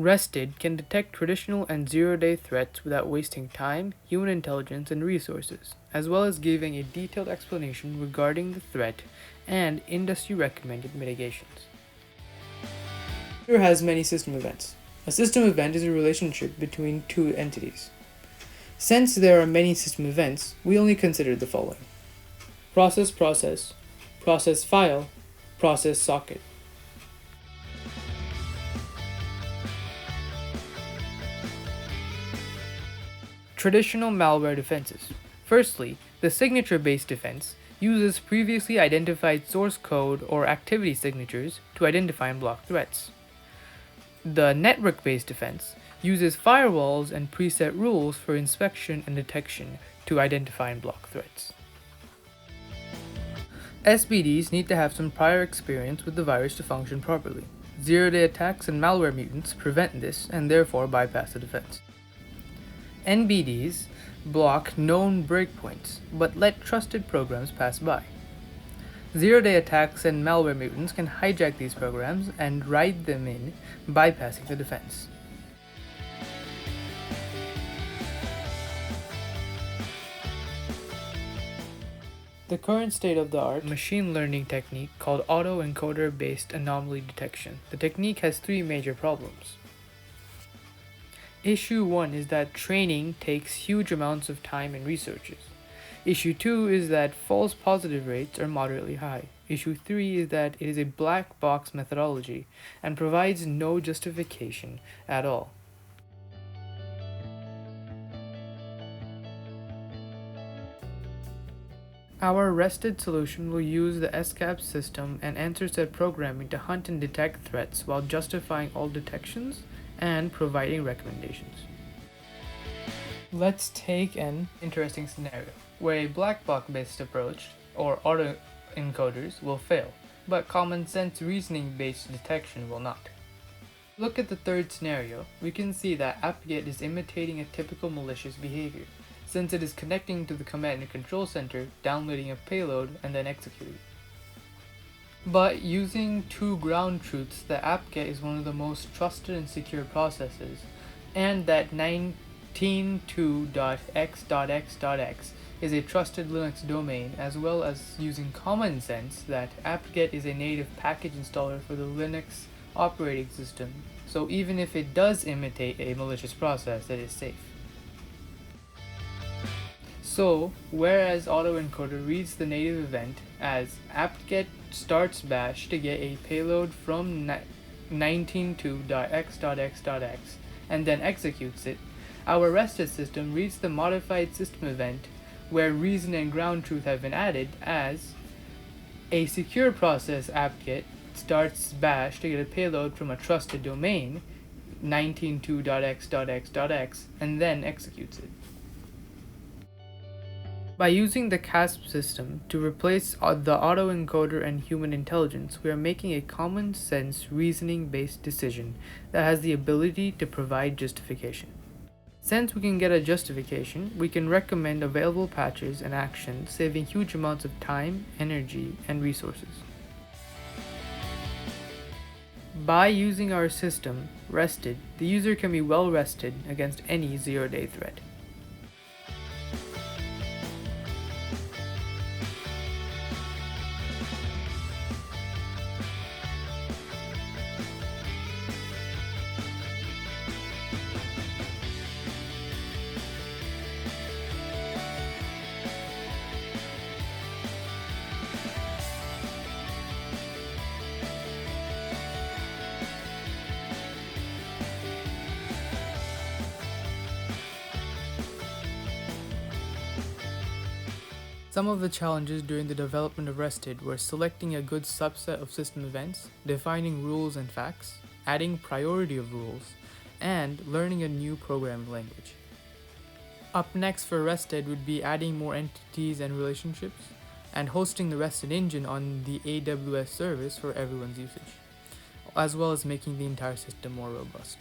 RESTD can detect traditional and zero-day threats without wasting time, human intelligence, and resources, as well as giving a detailed explanation regarding the threat and industry-recommended mitigations. There has many system events. A system event is a relationship between two entities. Since there are many system events, we only consider the following: process, process file, process socket. Traditional malware defenses. Firstly, the signature-based defense uses previously identified source code or activity signatures to identify and block threats. The network-based defense uses firewalls and preset rules for inspection and detection to identify and block threats. SBDs need to have some prior experience with the virus to function properly. Zero-day attacks and malware mutants prevent this and therefore bypass the defense. NBDs block known breakpoints, but let trusted programs pass by. Zero-day attacks and malware mutants can hijack these programs and write them in, bypassing the defense. The current state-of-the-art machine learning technique called autoencoder-based anomaly detection. The technique has three major problems. Issue 1 is that training takes huge amounts of time and resources. Issue 2 is that false positive rates are moderately high. Issue 3 is that it is a black box methodology and provides no justification at all. Our RESTD solution will use the SCAP system and answer set programming to hunt and detect threats while justifying all detections and providing recommendations. Let's take an interesting scenario where a black box based approach or autoencoders will fail, but common sense reasoning based detection will not. Look at the third scenario. We can see that apt-get is imitating a typical malicious behavior, since it is connecting to the command and control center, downloading a payload, and then executing. But using two ground truths that apt-get is one of the most trusted and secure processes, and that 19.2.x.x.x is a trusted Linux domain, as well as using common sense that apt-get is a native package installer for the Linux operating system, so even if it does imitate a malicious process, it is safe. So, whereas autoencoder reads the native event as apt-get starts bash to get a payload from 19.2.x.x.x and then executes it, our RESTD system reads the modified system event where reason and ground truth have been added as a secure process apt-get starts bash to get a payload from a trusted domain 19.2.x.x.x and then executes it. By using the CASP system to replace the autoencoder and human intelligence, we are making a common sense reasoning-based decision that has the ability to provide justification. Since we can get a justification, we can recommend available patches and actions, saving huge amounts of time, energy, and resources. By using our system, RESTD, the user can be well rested against any zero-day threat. Some of the challenges during the development of RESTD were selecting a good subset of system events, defining rules and facts, adding priority of rules, and learning a new programming language. Up next for RESTD would be adding more entities and relationships, and hosting the RESTD engine on the AWS service for everyone's usage, as well as making the entire system more robust.